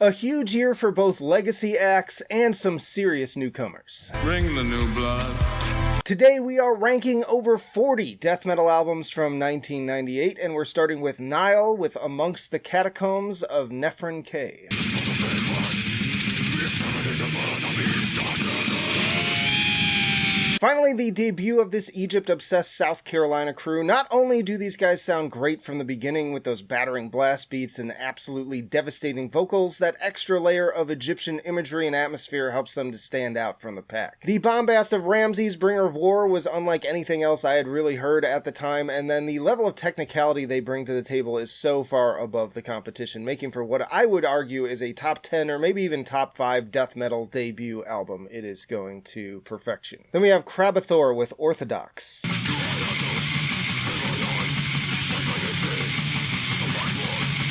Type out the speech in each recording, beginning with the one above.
A huge year for both legacy acts and some serious newcomers. Bring the new blood. Today we are ranking over 40 death metal albums from 1998, and we're starting with Nile with Amongst the Catacombs of Nephren-K. Finally, the debut of this Egypt-obsessed South Carolina crew. Not only do these guys sound great from the beginning with those battering blast beats and absolutely devastating vocals, that extra layer of Egyptian imagery and atmosphere helps them to stand out from the pack. The bombast of Ramses, Bringer of War, was unlike anything else I had really heard at the time, and then the level of technicality they bring to the table is so far above the competition, making for what I would argue is a top 10 or maybe even top 5 death metal debut album. It is going to perfection. Then we have Krabathor with Orthodox.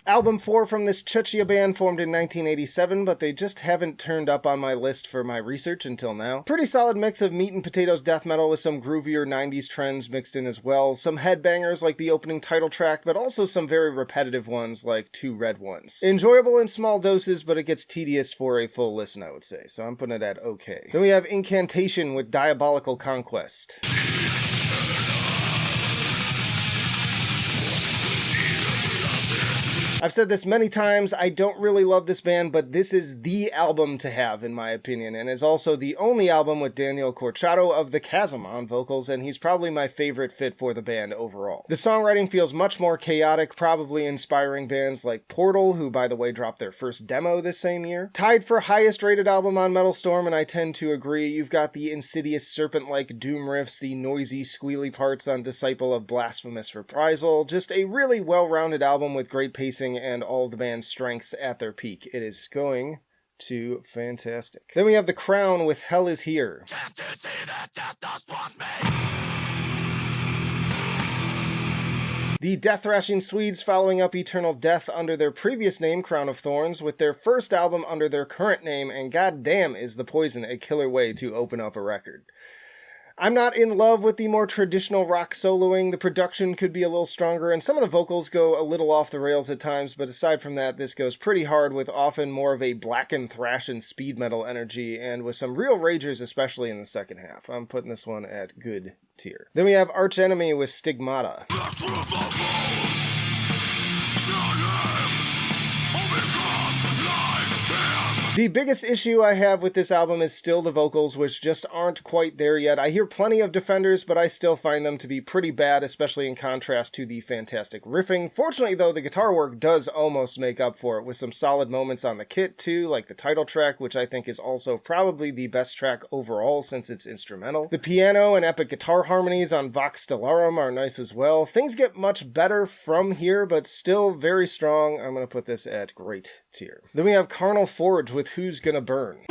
Album 4 from this Chechnya band formed in 1987, but they just haven't turned up on my list for my research until now. Pretty solid mix of meat and potatoes death metal with some groovier 90s trends mixed in as well. Some headbangers like the opening title track, but also some very repetitive ones like Two Red Ones. Enjoyable in small doses, but it gets tedious for a full listen, I would say, so I'm putting it at okay. Then we have Incantation with Diabolical Conquest. I've said this many times, I don't really love this band, but this is the album to have, in my opinion, and is also the only album with Daniel Corchado of The Chasm on vocals, and he's probably my favorite fit for the band overall. The songwriting feels much more chaotic, probably inspiring bands like Portal, who by the way dropped their first demo this same year. Tied for highest rated album on Metal Storm, and I tend to agree. You've got the insidious serpent-like doom riffs, the noisy squealy parts on Disciple of Blasphemous Reprisal, just a really well-rounded album with great pacing and all the band's strengths at their peak. It is going to fantastic. Then we have The Crown with Hell Is Here. The death-thrashing Swedes following up Eternal Death under their previous name, Crown of Thorns, with their first album under their current name, and goddamn is The Poison a killer way to open up a record. I'm not in love with the more traditional rock soloing. The production could be a little stronger, and some of the vocals go a little off the rails at times, but aside from that, this goes pretty hard with often more of a blackened thrash and speed metal energy, and with some real ragers, especially in the second half. I'm putting this one at good tier. Then we have Arch Enemy with Stigmata. The biggest issue I have with this album is still the vocals, which just aren't quite there yet. I hear plenty of defenders, but I still find them to be pretty bad, especially in contrast to the fantastic riffing. Fortunately, though, the guitar work does almost make up for it, with some solid moments on the kit, too, like the title track, which I think is also probably the best track overall since it's instrumental. The piano and epic guitar harmonies on Vox Stellarum are nice as well. Things get much better from here, but still very strong. I'm going to put this at great tier. Then we have Carnal Forge with Who's Gonna Burn.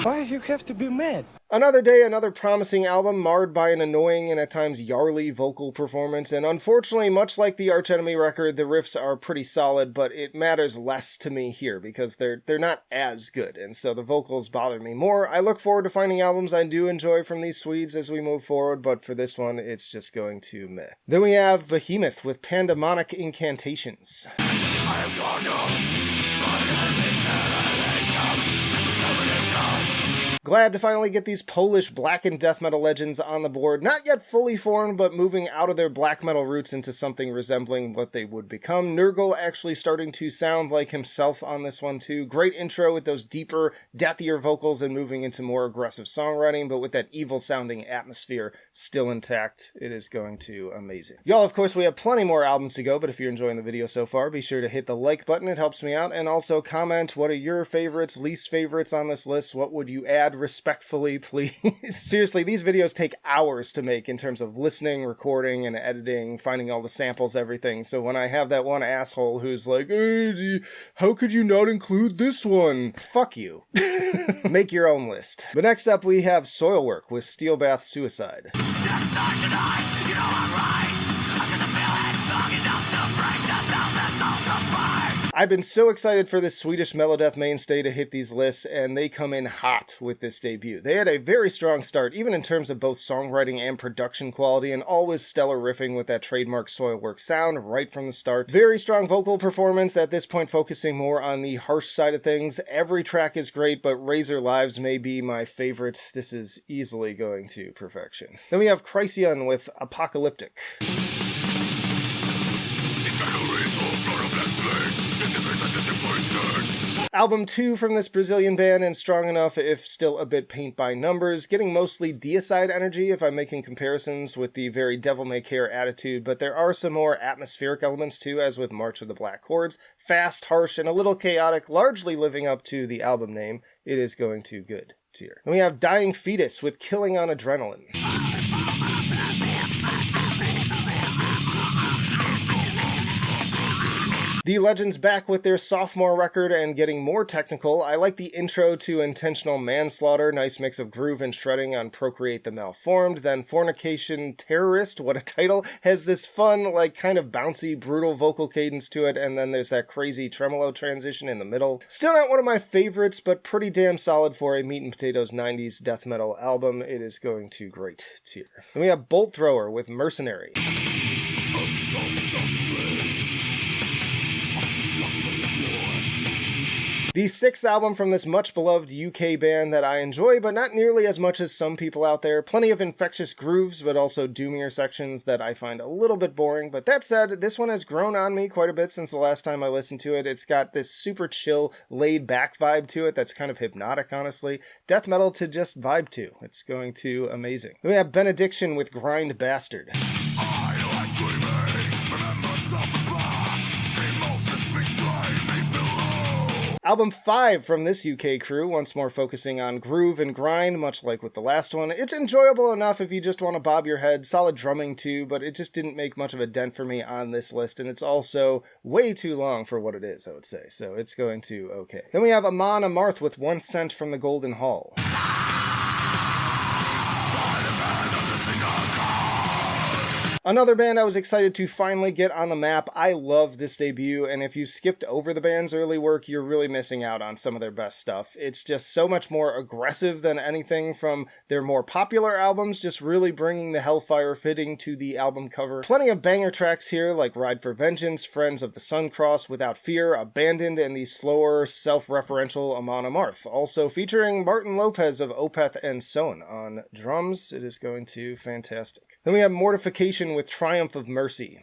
Why you have to be mad? Another day, another promising album, marred by an annoying and at times yarly vocal performance, and unfortunately, much like the Arch Enemy record, the riffs are pretty solid, but it matters less to me here, because they're not as good, and so the vocals bother me more. I look forward to finding albums I do enjoy from these Swedes as we move forward, but for this one, it's just going to meh. Then we have Behemoth with Pandemonic Incantations. Glad to finally get these Polish black and death metal legends on the board, not yet fully formed, but moving out of their black metal roots into something resembling what they would become. Nurgle actually starting to sound like himself on this one too. Great intro with those deeper, deathier vocals and moving into more aggressive songwriting, but with that evil sounding atmosphere still intact. It is going to amazing. Y'all, of course, we have plenty more albums to go, but if you're enjoying the video so far, be sure to hit the like button. It helps me out, and also comment what are your favorites, least favorites on this list. What would you add respectfully, please? Seriously, these videos take hours to make in terms of listening, recording, and editing, finding all the samples, everything. So when I have that one asshole who's like, hey, how could you not include this one? Fuck you. Make your own list. But next up we have Soilwork with Steelbath Suicide. I've been so excited for this Swedish melodeath mainstay to hit these lists, and they come in hot with this debut. They had a very strong start, even in terms of both songwriting and production quality, and always stellar riffing with that trademark Soilwork sound right from the start. Very strong vocal performance, at this point focusing more on the harsh side of things. Every track is great, but Razor Lives may be my favorite. This is easily going to perfection. Then we have Chrysion with Apocalyptic. Album 2 from this Brazilian band, and strong enough if still a bit paint by numbers, getting mostly deicide energy if I'm making comparisons with the very devil may care attitude, but there are some more atmospheric elements too, as with March of the Black Hordes. Fast, harsh, and a little chaotic, largely living up to the album name. It is going to good tier. And we have Dying Fetus with Killing on Adrenaline. The Legends back with their sophomore record and getting more technical. I like the intro to Intentional Manslaughter, nice mix of groove and shredding on Procreate the Malformed. Then Fornication Terrorist, what a title, has this fun, like kind of bouncy, brutal vocal cadence to it, and then there's that crazy tremolo transition in the middle. Still not one of my favorites, but pretty damn solid for a meat and potatoes 90s death metal album. It is going to great tier. Then we have Bolt Thrower with Mercenary. The sixth album from this much-beloved UK band that I enjoy, but not nearly as much as some people out there. Plenty of infectious grooves, but also doomier sections that I find a little bit boring. But that said, this one has grown on me quite a bit since the last time I listened to it. It's got this super chill, laid-back vibe to it that's kind of hypnotic, honestly. Death metal to just vibe to. It's going to amazing. Then we have Benediction with Grind Bastard. Album 5 from this UK crew, once more focusing on groove and grind, much like with the last one. It's enjoyable enough if you just want to bob your head, solid drumming too, but it just didn't make much of a dent for me on this list, and it's also way too long for what it is, I would say, so it's going to okay. Then we have Amon Amarth with 1 Cent from the Golden Hall. Another band I was excited to finally get on the map. I love this debut, and if you skipped over the band's early work, you're really missing out on some of their best stuff. It's just so much more aggressive than anything from their more popular albums, just really bringing the hellfire fitting to the album cover. Plenty of banger tracks here, like Ride for Vengeance, Friends of the Suncross, Without Fear, Abandoned, and the slower, self-referential Amon Amarth. Also featuring Martin Lopez of Opeth and Son on drums. It is going to fantastic. Then we have Mortification with Triumph of Mercy.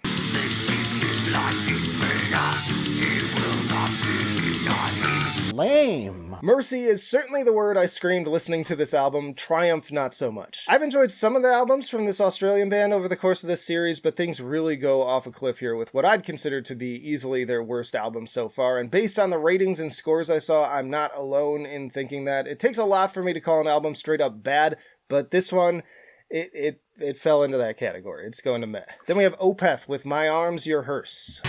Lame. Mercy is certainly the word I screamed listening to this album. Triumph, not so much. I've enjoyed some of the albums from this Australian band over the course of this series, but things really go off a cliff here with what I'd consider to be easily their worst album so far, and based on the ratings and scores I saw, I'm not alone in thinking that. It takes a lot for me to call an album straight up bad, but this one, it fell into that category. It's going to meh. Then we have Opeth with My Arms, Your Hearse.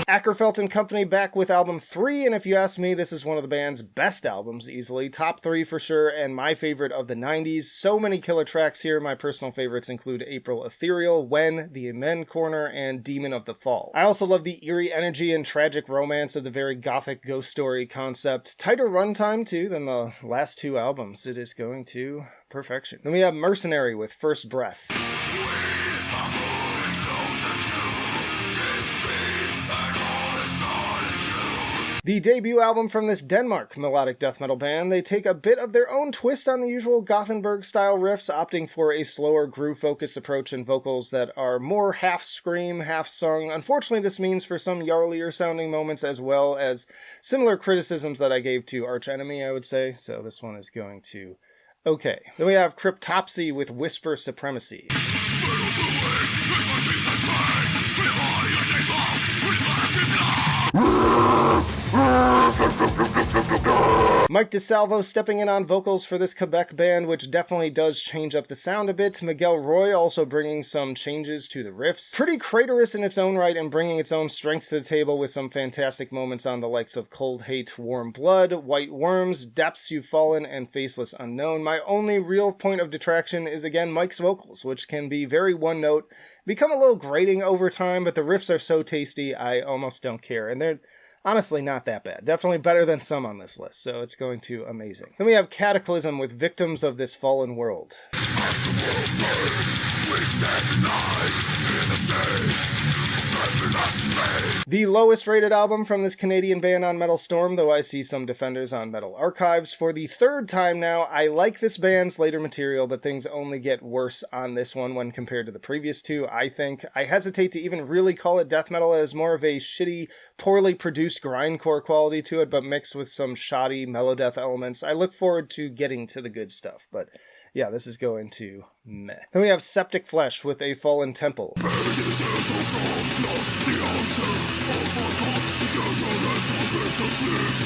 Ackerfeld and Company back with album 3, and if you ask me, this is one of the band's best albums, easily. Top 3 for sure, and my favorite of the 90s. So many killer tracks here. My personal favorites include April Ethereal, When, The Amen Corner, and Demon of the Fall. I also love the eerie energy and tragic romance of the very gothic ghost story concept. Tighter runtime, too, than the last 2 albums. It is going to perfection. Then we have Mercenary with First Breath. The debut album from this Denmark melodic death metal band, they take a bit of their own twist on the usual Gothenburg-style riffs, opting for a slower, groove-focused approach and vocals that are more half-scream, half-sung. Unfortunately, this means for some Jarlier-sounding moments as well as similar criticisms that I gave to Arch Enemy, I would say, so this one is going to okay. Then we have Cryptopsy with Whisper Supremacy. Mike DeSalvo stepping in on vocals for this Quebec band, which definitely does change up the sound a bit. Miguel Roy also bringing some changes to the riffs. Pretty craterous in its own right and bringing its own strengths to the table with some fantastic moments on the likes of Cold Hate, Warm Blood, White Worms, Depths You've Fallen, and Faceless Unknown. My only real point of detraction is again Mike's vocals, which can be very one note, become a little grating over time, but the riffs are so tasty I almost don't care, and they're honestly not that bad. Definitely better than some on this list, so it's going to amazing. Then we have Cataclysm with Victims of This Fallen World. As the world burns, we stand denied, innocent. The lowest rated album from this Canadian band on Metal Storm, though I see some defenders on Metal Archives. For the third time now, I like this band's later material, but things only get worse on this one when compared to the previous two, I think. I hesitate to even really call it death metal, as more of a shitty, poorly produced grindcore quality to it, but mixed with some shoddy melodeath elements. I look forward to getting to the good stuff, but yeah, this is going to meh. Then we have Septic Flesh with A Fallen Temple.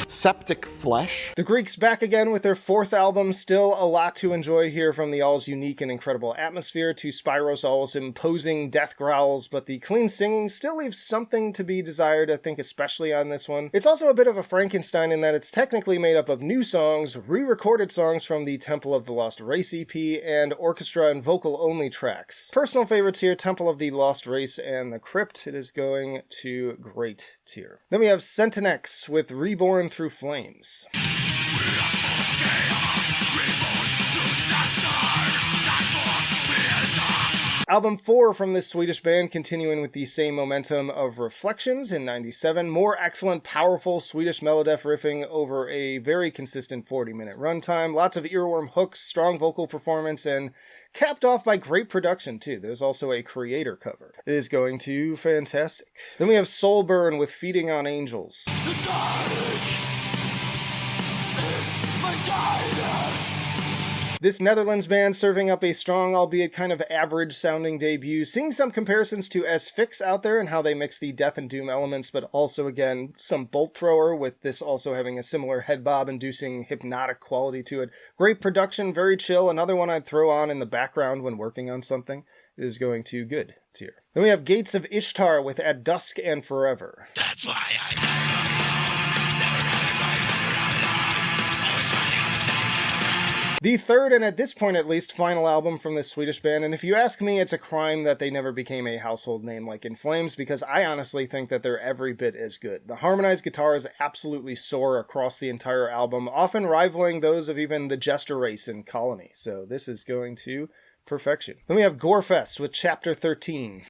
Septic Flesh. The Greeks back again with their fourth album. Still a lot to enjoy here, from the All's unique and incredible atmosphere to Spyros All's imposing death growls, but the clean singing still leaves something to be desired, I think, especially on this one. It's also a bit of a Frankenstein in that it's technically made up of new songs, re-recorded songs from the Temple of the Lost Race EP, and orchestra and vocal-only tracks. Personal favorites here, Temple of the Lost Race and The Crypt. It is going to great tier. Then we have Sentinex with Reborn Through Flames. Album 4 from this Swedish band, continuing with the same momentum of Reflections in 97. More excellent, powerful Swedish melodeath riffing over a very consistent 40-minute runtime. Lots of earworm hooks, strong vocal performance, and capped off by great production too. There's also a Creator cover. It is going to fantastic. Then we have Soulburn with Feeding on Angels. This Netherlands band serving up a strong, albeit kind of average sounding debut, seeing some comparisons to S-Fix out there and how they mix the death and doom elements, but also again some bolt thrower, with this also having a similar head bob inducing hypnotic quality to it. Great production, very chill, another one I'd throw on in the background when working on something. It is going to good tier. Then we have Gates of Ishtar with At Dusk and Forever. That's why the third, and at this point at least, final album from this Swedish band, and if you ask me, it's a crime that they never became a household name like In Flames, because I honestly think that they're every bit as good. The harmonized guitars absolutely soar across the entire album, often rivaling those of even the Jester Race in Colony, so this is going to perfection. Then we have Gorefest with Chapter 13.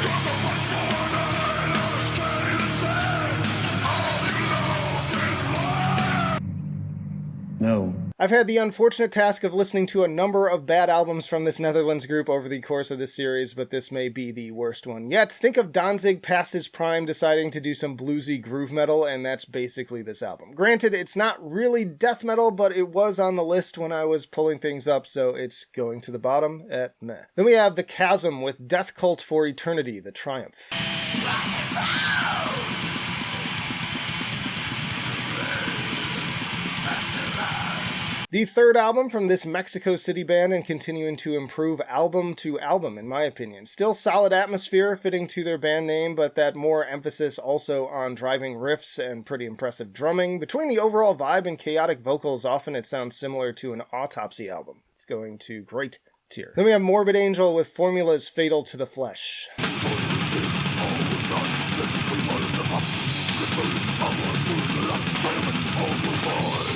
No. I've had the unfortunate task of listening to a number of bad albums from this Netherlands group over the course of this series, but this may be the worst one yet. Think of Danzig past his prime deciding to do some bluesy groove metal, and that's basically this album. Granted, it's not really death metal, but it was on the list when I was pulling things up, so it's going to the bottom at meh. Then we have The Chasm with Death Cult for Eternity, The Triumph. The third album from this Mexico City band, and continuing to improve album to album, in my opinion. Still solid atmosphere, fitting to their band name, but that more emphasis also on driving riffs and pretty impressive drumming. Between the overall vibe and chaotic vocals, often it sounds similar to an Autopsy album. It's going to great tier. Then we have Morbid Angel with Formulas Fatal to the Flesh.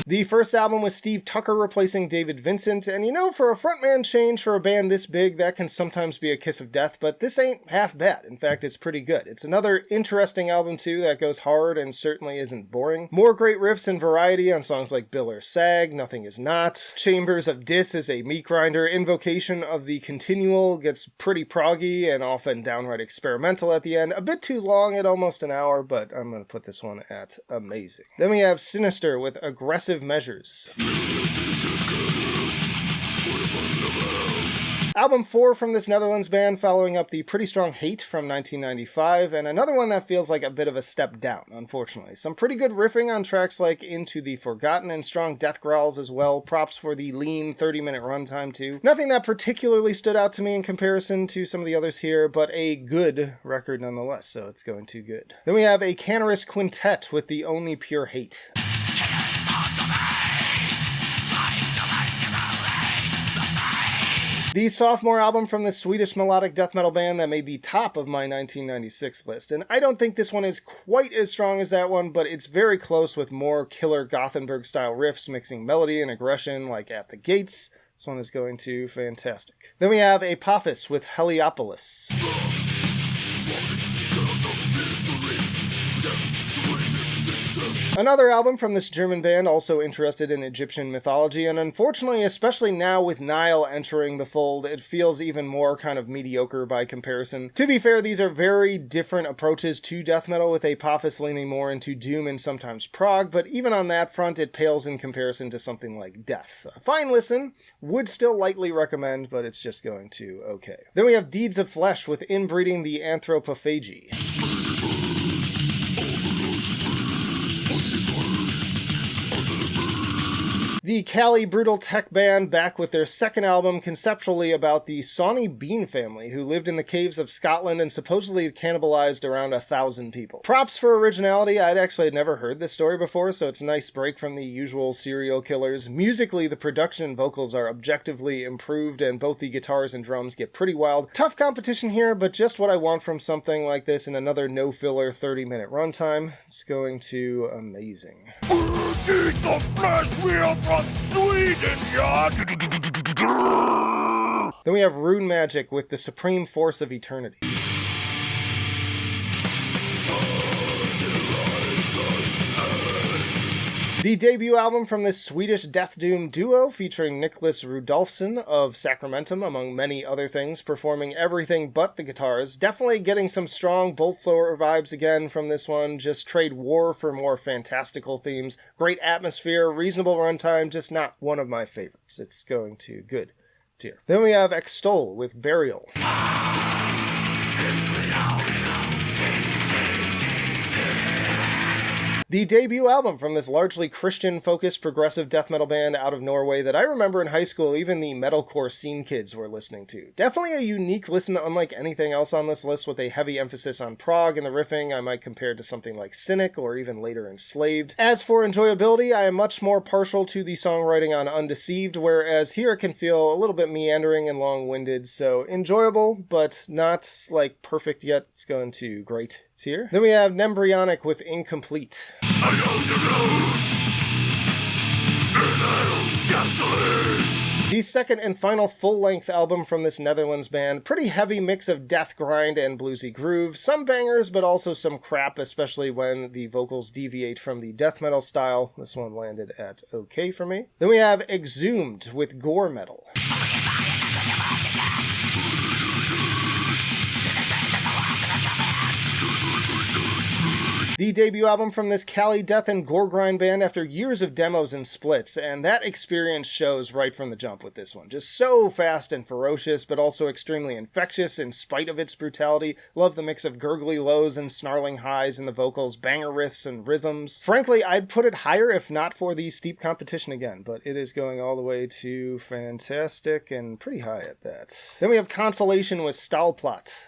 The first album was Steve Tucker replacing David Vincent, and you know, for a frontman change for a band this big, that can sometimes be a kiss of death, but this ain't half bad. In fact, it's pretty good. It's another interesting album too that goes hard and certainly isn't boring. More great riffs and variety on songs like Bill or Sag, Nothing Is Not. Chambers of Dis is a meat grinder. Invocation of the Continual gets pretty proggy and often downright experimental at the end. A bit too long at almost an hour, but I'm going to put this one at amazing. Then we have Sinister with Aggressive Measures. Album 4 from this Netherlands band, following up the pretty strong Hate from 1995, and another one that feels like a bit of a step down, unfortunately. Some pretty good riffing on tracks like Into the Forgotten and strong death growls as well. Props for the lean 30-minute runtime too. Nothing that particularly stood out to me in comparison to some of the others here, but a good record nonetheless, so it's going too good. Then we have a Canarus Quintet with the Only Pure Hate. The sophomore album from this Swedish melodic death metal band that made the top of my 1996 list. And I don't think this one is quite as strong as that one, but it's very close with more killer Gothenburg-style riffs mixing melody and aggression like At the Gates. This one is going to fantastic. Then we have Apophis with Heliopolis. Another album from this German band also interested in Egyptian mythology, and unfortunately, especially now with Nile entering the fold, it feels even more kind of mediocre by comparison. To be fair, these are very different approaches to death metal, with Apophis leaning more into doom and sometimes prog, but even on that front, it pales in comparison to something like Death. A fine listen, would still lightly recommend, but it's just going to okay. Then we have Deeds of Flesh with Inbreeding the Anthropophagy. The Cali brutal tech band back with their second album conceptually about the Sawney Bean family who lived in the caves of Scotland and supposedly cannibalized around 1,000 people. Props for originality. I'd actually never heard this story before, so it's a nice break from the usual serial killers. Musically, the production and vocals are objectively improved, and both the guitars and drums get pretty wild. Tough competition here, but just what I want from something like this in another no-filler 30-minute runtime. It's going to amazing. Eat the flesh, we are from Sweden, yeah! Then we have Rune Magic with The Supreme Force of Eternity. The debut album from this Swedish death doom duo featuring Niklas Rudolfsson of Sacramentum, among many other things, performing everything but the guitars. Definitely getting some strong Bolt Thrower vibes again from this one. Just trade war for more fantastical themes. Great atmosphere, reasonable runtime, just not one of my favorites. It's going to good tier. Then we have Extol with Burial. The debut album from this largely Christian-focused progressive death metal band out of Norway that I remember in high school even the metalcore scene kids were listening to. Definitely a unique listen unlike anything else on this list, with a heavy emphasis on prog and the riffing I might compare to something like Cynic or even later Enslaved. As for enjoyability, I am much more partial to the songwriting on Undeceived, whereas here it can feel a little bit meandering and long-winded, so enjoyable, but not like perfect yet. It's going to great tier. Then we have Nembrionic with Incomplete. The second and final full-length album from this Netherlands band. Pretty heavy mix of death grind and bluesy groove. Some bangers, but also some crap, especially when the vocals deviate from the death metal style. This one landed at okay for me. Then we have Exhumed with Gore Metal. The debut album from this Cali death and gore grind band after years of demos and splits, and that experience shows right from the jump with this one. Just so fast and ferocious, but also extremely infectious in spite of its brutality. Love the mix of gurgly lows and snarling highs in the vocals, banger riffs and rhythms. Frankly, I'd put it higher if not for the steep competition again, but it is going all the way to fantastic and pretty high at that. Then we have Consolation with Stahlplatt.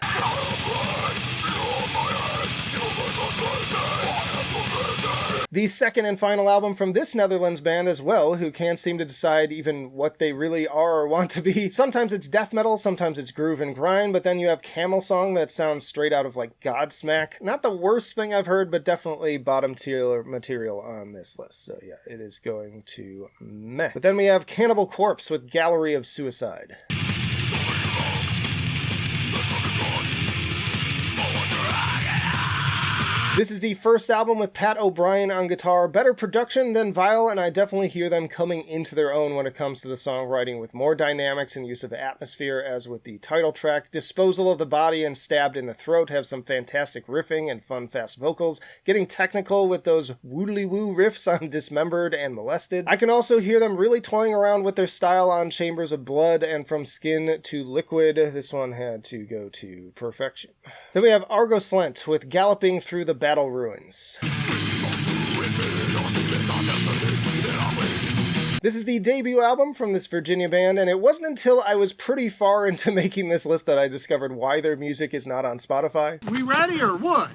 The second and final album from this Netherlands band as well, who can't seem to decide even what they really are or want to be. Sometimes it's death metal, sometimes it's groove and grind, but then you have Camel Song that sounds straight out of like Godsmack. Not the worst thing I've heard, but definitely bottom tier material on this list. So yeah, it is going to meh. But then we have Cannibal Corpse with Gallery of Suicide. This is the first album with Pat O'Brien on guitar, better production than Vile, and I definitely hear them coming into their own when it comes to the songwriting with more dynamics and use of atmosphere, as with the title track. Disposal of the Body and Stabbed in the Throat have some fantastic riffing and fun, fast vocals, getting technical with those woodly-woo riffs on Dismembered and Molested. I can also hear them really toying around with their style on Chambers of Blood, and From Skin to Liquid, this one had to go to perfection. Then we have Argoslent with Galloping Through the Battle Ruins. This is the debut album from this Virginia band, and it wasn't until I was pretty far into making this list that I discovered why their music is not on Spotify. We ready or what?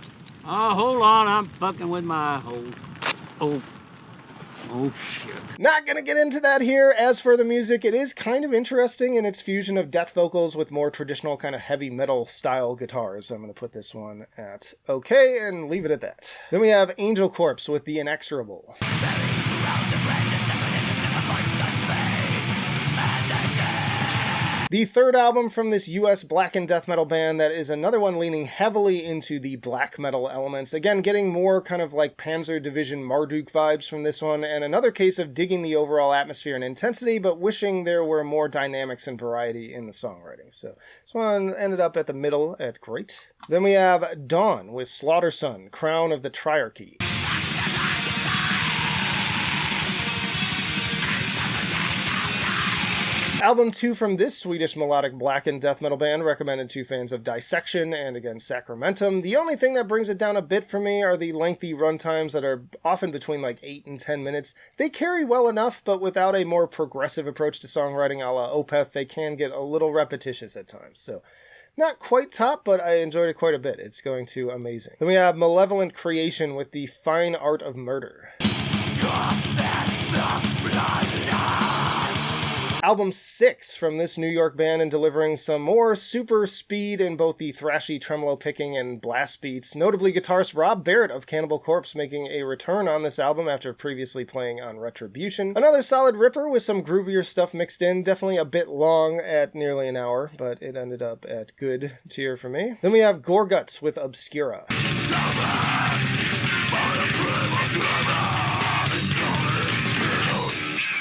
Oh, hold on, I'm fucking with my hole. Oh, shit. Not gonna get into that here. As for the music, it is kind of interesting in its fusion of death vocals with more traditional kind of heavy metal style guitars. I'm gonna put this one at okay and leave it at that. Then we have Angel Corpse with The Inexorable. The third album from this US black and death metal band that is another one leaning heavily into the black metal elements. Again, getting more kind of like Panzer Division Marduk vibes from this one, and another case of digging the overall atmosphere and intensity, but wishing there were more dynamics and variety in the songwriting. So this one ended up at the middle at great. Then we have Dawn with Slaughter Sun, Crown of the Triarchy. Album 2 from this Swedish melodic black and death metal band, recommended to fans of Dissection and again Sacramentum. The only thing that brings it down a bit for me are the lengthy runtimes that are often between like 8 and 10 minutes. They carry well enough, but without a more progressive approach to songwriting a la Opeth, they can get a little repetitious at times. So not quite top, but I enjoyed it quite a bit. It's going to amazing. Then we have Malevolent Creation with The Fine Art of Murder. Album 6 from this New York band, and delivering some more super speed in both the thrashy tremolo picking and blast beats. Notably, guitarist Rob Barrett of Cannibal Corpse making a return on this album after previously playing on Retribution. Another solid ripper with some groovier stuff mixed in. Definitely a bit long at nearly an hour, but it ended up at good tier for me. Then we have Gorguts with Obscura.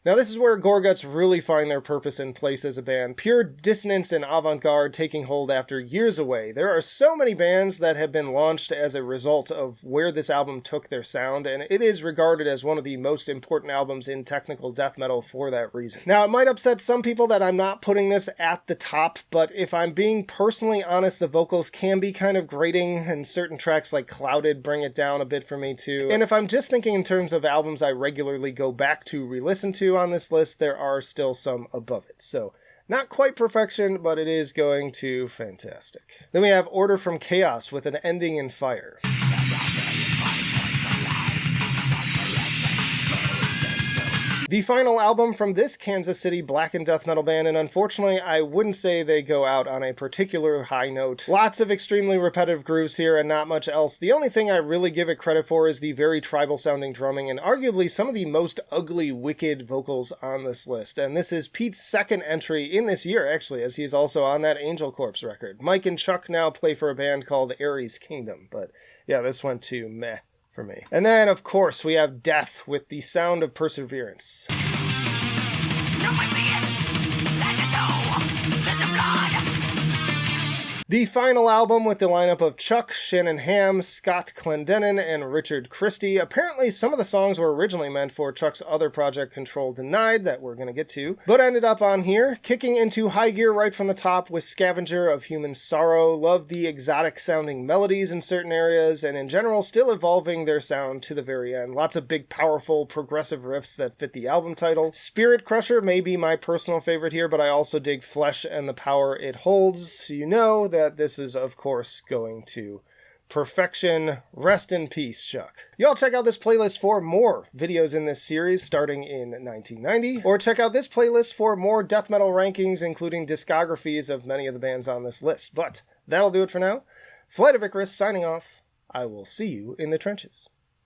Now this is where Gorguts really find their purpose and place as a band. Pure dissonance and avant-garde taking hold after years away. There are so many bands that have been launched as a result of where this album took their sound, and it is regarded as one of the most important albums in technical death metal for that reason. Now it might upset some people that I'm not putting this at the top, but if I'm being personally honest, the vocals can be kind of grating, and certain tracks like Clouded bring it down a bit for me too. And if I'm just thinking in terms of albums I regularly go back to re-listen to on this list, there are still some above it. So not quite perfection, but it is going to fantastic. Then we have Order from Chaos with An Ending in Fire. The final album from this Kansas City black and death metal band, and unfortunately I wouldn't say they go out on a particular high note. Lots of extremely repetitive grooves here and not much else. The only thing I really give it credit for is the very tribal sounding drumming and arguably some of the most ugly, wicked vocals on this list. And this is Pete's second entry in this year actually, as he's also on that Angel Corpse record. Mike and Chuck now play for a band called Ares Kingdom, but yeah, this went to meh for me. And then, of course, we have Death with The Sound of Perseverance. The final album with the lineup of Chuck, Shannon Hamm, Scott Clendenin, and Richard Christie. Apparently, some of the songs were originally meant for Chuck's other project, Control Denied, that we're going to get to, but ended up on here. Kicking into high gear right from the top with Scavenger of Human Sorrow. Love the exotic sounding melodies in certain areas, and in general, still evolving their sound to the very end. Lots of big, powerful, progressive riffs that fit the album title. Spirit Crusher may be my personal favorite here, but I also dig Flesh and the power it holds, so you know that this is, of course, going to perfection. Rest in peace, Chuck. Y'all check out this playlist for more videos in this series starting in 1990, or check out this playlist for more death metal rankings, including discographies of many of the bands on this list. But that'll do it for now. Flight of Icarus signing off. I will see you in the trenches.